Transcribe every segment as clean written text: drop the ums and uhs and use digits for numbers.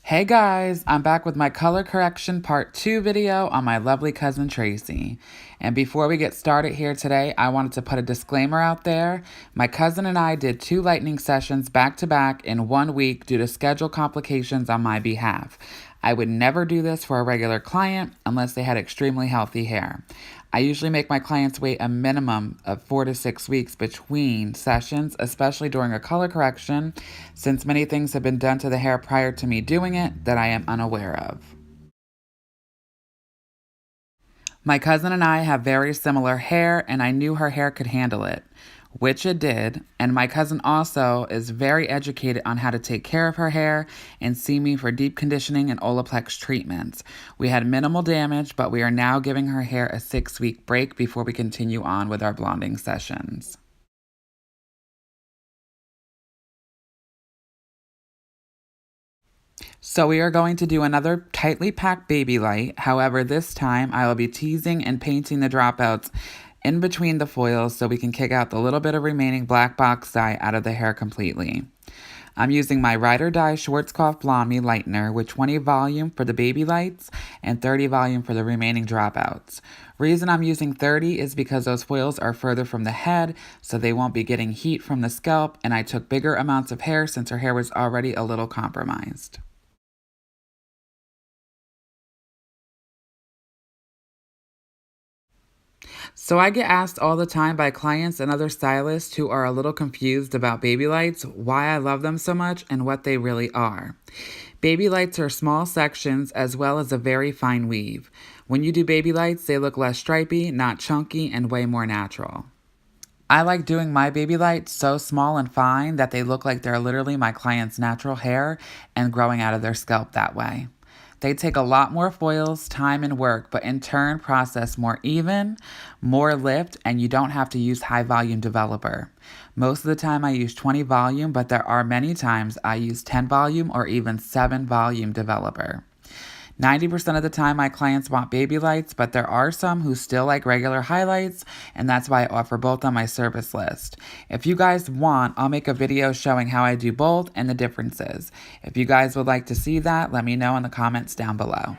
Hey guys, I'm back with my color correction part 2 video on my lovely cousin Tracy. And before we get started here today, I wanted to put a disclaimer out there. My cousin and I did 2 lightening sessions back to back in 1 week due to schedule complications on my behalf. I would never do this for a regular client unless they had extremely healthy hair. I usually make my clients wait a minimum of 4 to 6 weeks between sessions, especially during a color correction, since many things have been done to the hair prior to me doing it that I am unaware of. My cousin and I have very similar hair, and I knew her hair could handle it, which it did. And my cousin also is very educated on how to take care of her hair and see me for deep conditioning and olaplex treatments. We had minimal damage, but we are now giving her hair a 6-week break before we continue on with our blonding sessions. So we are going to do another tightly packed baby light. However, this time I will be teasing and painting the dropouts in between the foils so we can kick out the little bit of remaining black box dye out of the hair completely. I'm using my Ride or Die Schwarzkopf Blonde Me Lightener with 20 volume for the baby lights and 30 volume for the remaining dropouts. Reason I'm using 30 is because those foils are further from the head, so they won't be getting heat from the scalp, and I took bigger amounts of hair since her hair was already a little compromised. So I get asked all the time by clients and other stylists who are a little confused about baby lights, why I love them so much, and what they really are. Baby lights are small sections as well as a very fine weave. When you do baby lights, they look less stripy, not chunky, and way more natural. I like doing my baby lights so small and fine that they look like they're literally my client's natural hair and growing out of their scalp that way. They take a lot more foils, time, and work, but in turn process more even, more lift, and you don't have to use high volume developer. Most of the time I use 20 volume, but there are many times I use 10 volume or even 7 volume developer. 90% of the time my clients want baby lights, but there are some who still like regular highlights, and that's why I offer both on my service list. If you guys want, I'll make a video showing how I do both and the differences. If you guys would like to see that, let me know in the comments down below.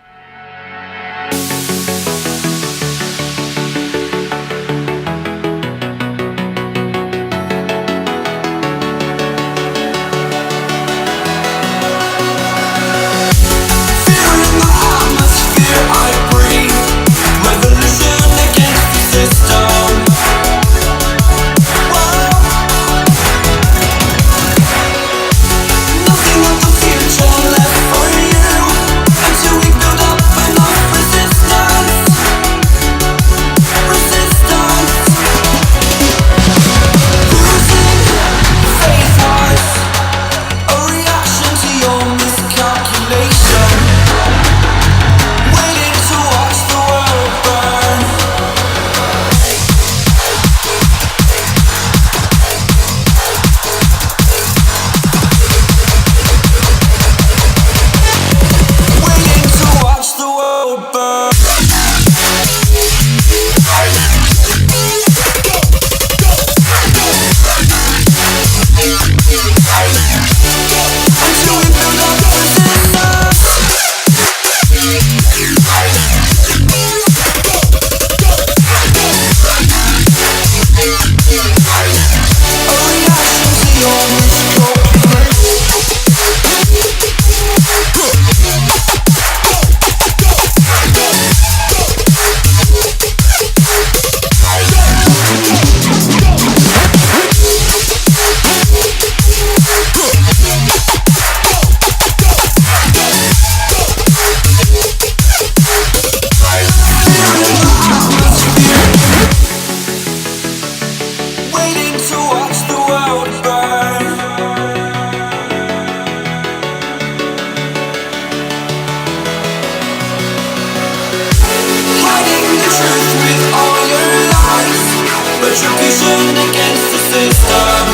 Retribution against the system.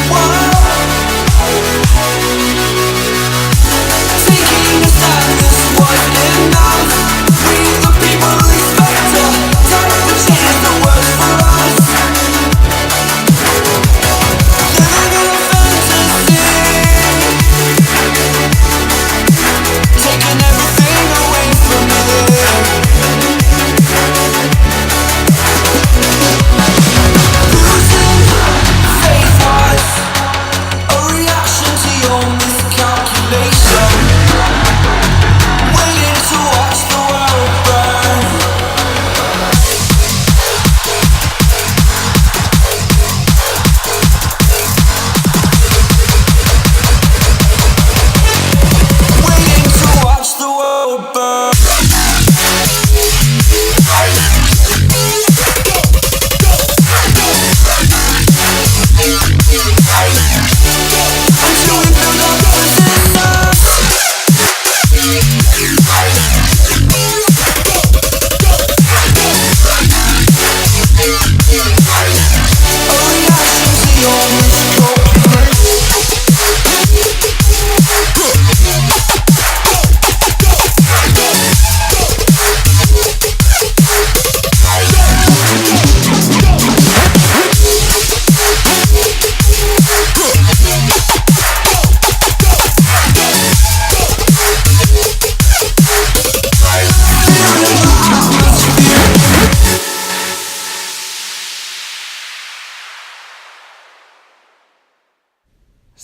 Whoa. Taking a stand, this wasn't enough. We the people expect a time to change the world for us. Living in a fantasy.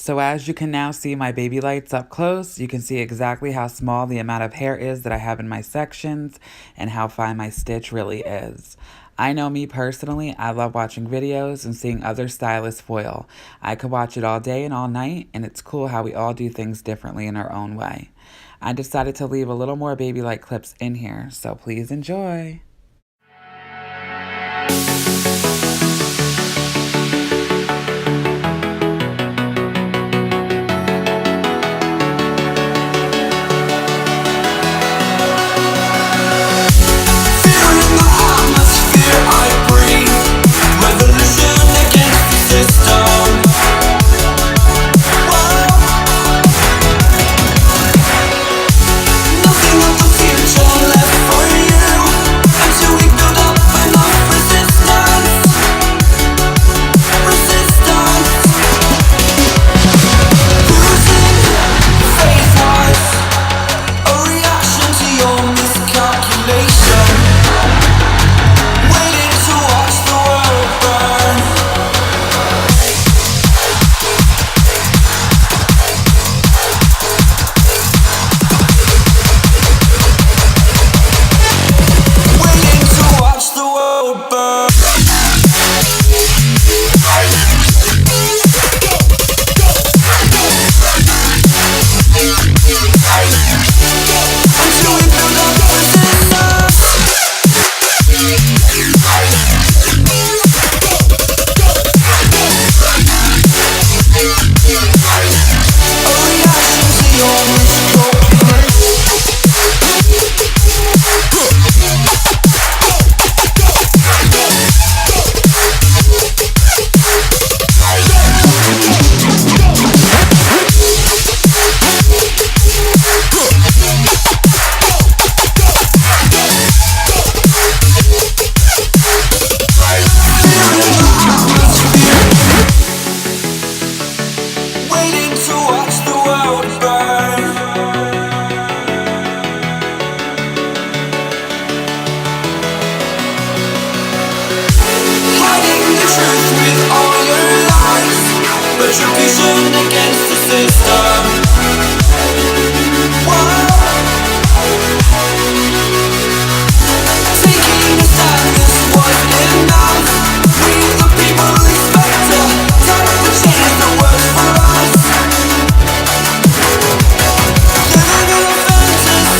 So as you can now see my baby lights up close, you can see exactly how small the amount of hair is that I have in my sections and how fine my stitch really is. I know me personally, I love watching videos and seeing other stylists foil. I could watch it all day and all night, and it's cool how we all do things differently in our own way. I decided to leave a little more baby light clips in here, so please enjoy. Retribution against the system. Whoa. Taking a stand, this wasn't enough. We the people expect a type of change that works for us. Living in a fantasy,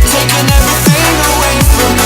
taking everything away from me.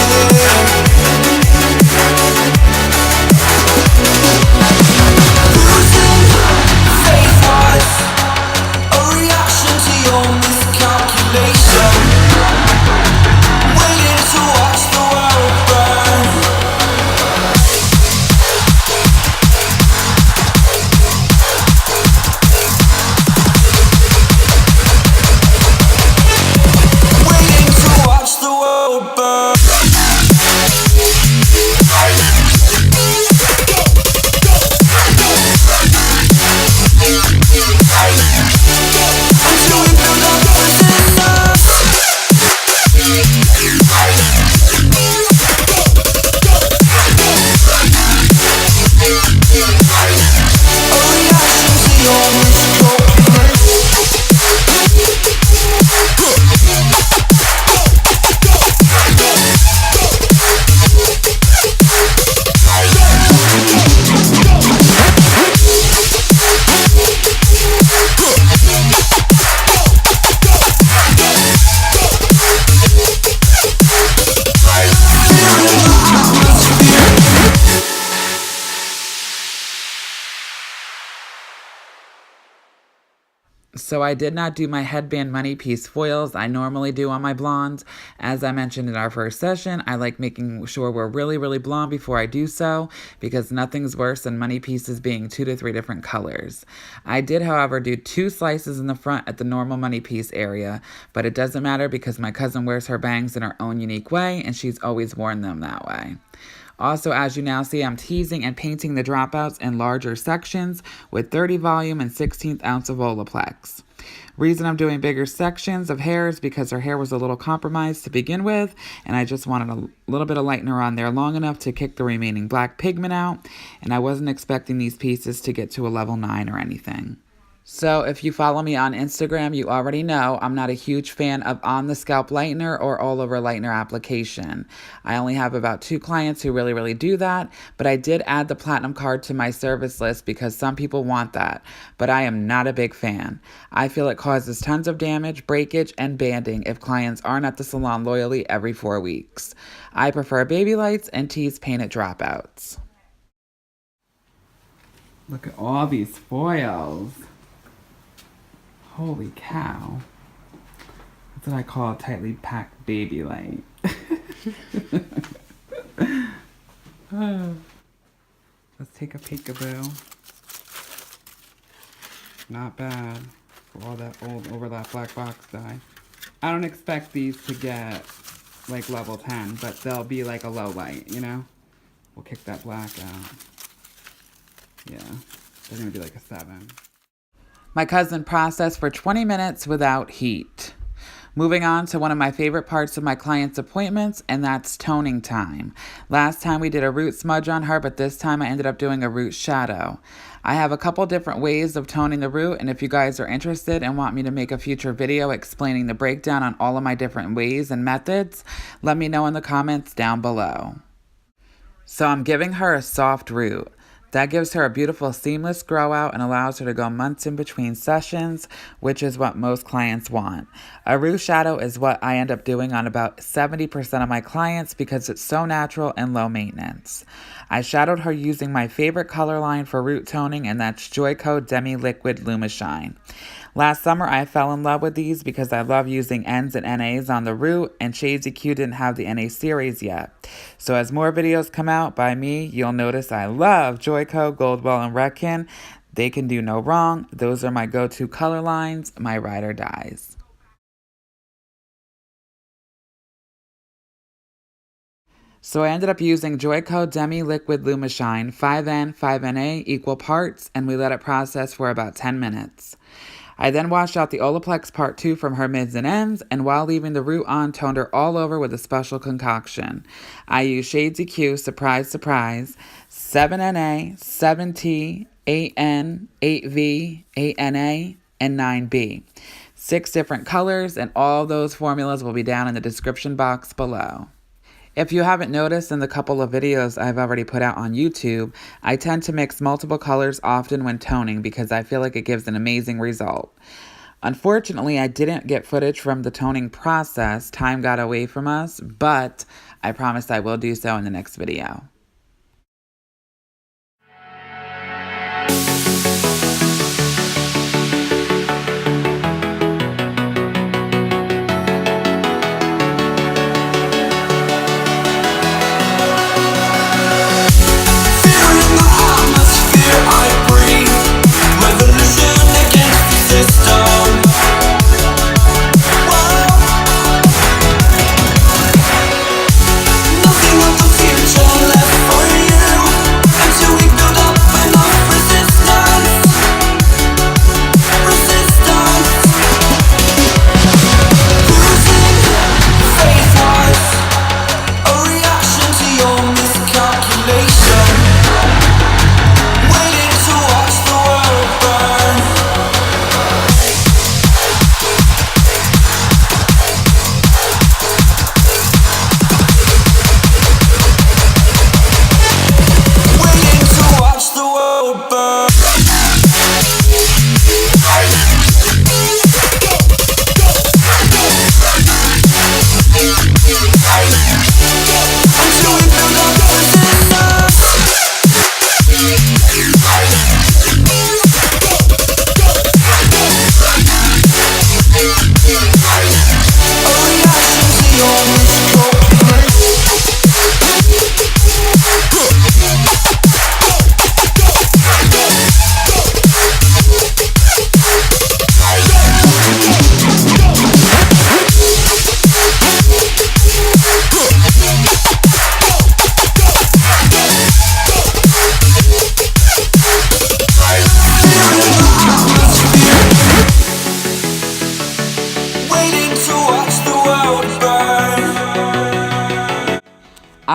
So I did not do my headband money piece foils I normally do on my blondes. As I mentioned in our first session, I like making sure we're really, really blonde before I do so, because nothing's worse than money pieces being 2 to 3 different colors. I did, however, do 2 slices in the front at the normal money piece area, but it doesn't matter because my cousin wears her bangs in her own unique way, and she's always worn them that way. Also, as you now see, I'm teasing and painting the dropouts in larger sections with 30 volume and 1/16 ounce of olaplex. Reason I'm doing bigger sections of hair is because her hair was a little compromised to begin with, and I just wanted a little bit of lightener on there long enough to kick the remaining black pigment out, and I wasn't expecting these pieces to get to a level 9 or anything. So if you follow me on Instagram, you already know I'm not a huge fan of on-the-scalp lightener or all-over lightener application. I only have about 2 clients who really do that, but I did add the platinum card to my service list because some people want that, but I am not a big fan. I feel it causes tons of damage, breakage, and banding if clients aren't at the salon loyally every 4 weeks. I prefer baby lights and teased painted dropouts. Look at all these foils. Holy cow. That's what I call a tightly packed baby light. Let's take a peekaboo. Not bad for all that old overlap black box dye. I don't expect these to get like level 10, but they'll be like a low light, you know? We'll kick that black out. Yeah, they're gonna be like a 7. My cousin processed for 20 minutes without heat. Moving on to one of my favorite parts of my client's appointments, and that's toning time. Last time we did a root smudge on her, but this time I ended up doing a root shadow. I have a couple different ways of toning the root, and if you guys are interested and want me to make a future video explaining the breakdown on all of my different ways and methods, let me know in the comments down below. So I'm giving her a soft root. That gives her a beautiful seamless grow out and allows her to go months in between sessions, which is what most clients want. A root shadow is what I end up doing on about 70% of my clients because it's so natural and low maintenance. I shadowed her using my favorite color line for root toning, and that's Joico Demi Liquid Lumishine. Last summer, I fell in love with these because I love using N's and NAs on the root, and Shades EQ didn't have the NA series yet. So as more videos come out by me, you'll notice I love Joico, Goldwell, and Redken. They can do no wrong. Those are my go-to color lines, my ride or dies. So I ended up using Joico Demi Liquid Lumishine, 5N, 5NA, equal parts, and we let it process for about 10 minutes. I then washed out the Olaplex Part 2 from her mids and ends, and while leaving the root on, toned her all over with a special concoction. I used Shades EQ, surprise, surprise, 7NA, 7T, 8N, 8V, 8NA, and 9B. 6 different colors, and all those formulas will be down in the description box below. If you haven't noticed in the couple of videos I've already put out on YouTube, I tend to mix multiple colors often when toning because I feel like it gives an amazing result. Unfortunately, I didn't get footage from the toning process. Time got away from us, but I promise I will do so in the next video. Nothing of the future left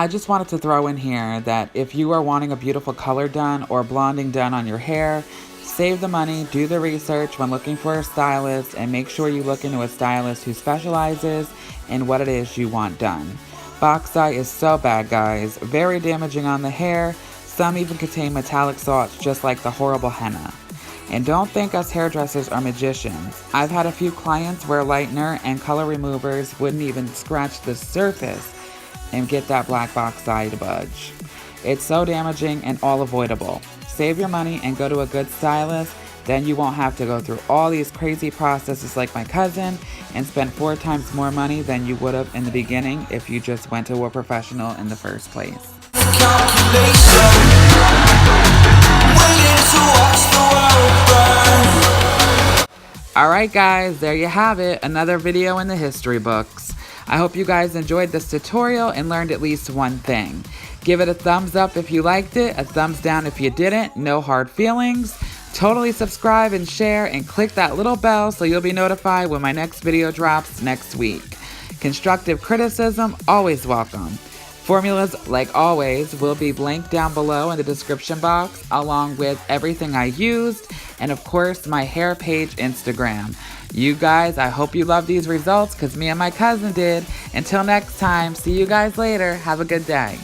I just wanted to throw in here that if you are wanting a beautiful color done or blonding done on your hair, save the money, do the research when looking for a stylist, and make sure you look into a stylist who specializes in what it is you want done. Box dye is so bad, guys. Very damaging on the hair. Some even contain metallic salts, just like the horrible henna. And don't think us hairdressers are magicians. I've had a few clients where lightener and color removers wouldn't even scratch the surface and get that black box dye to budge. It's so damaging and all avoidable. Save your money and go to a good stylist. Then you won't have to go through all these crazy processes like my cousin and spend 4 times more money than you would have in the beginning if you just went to a professional in the first place. Alright guys, there you have it, another video in the history books. I hope you guys enjoyed this tutorial and learned at least one thing. Give it a thumbs up if you liked it, a thumbs down if you didn't, no hard feelings. Totally subscribe and share and click that little bell so you'll be notified when my next video drops next week. Constructive criticism, always welcome. Formulas, like always, will be linked down below in the description box, along with everything I used, and of course, my hair page Instagram. You guys, I hope you love these results, because me and my cousin did. Until next time, see you guys later. Have a good day.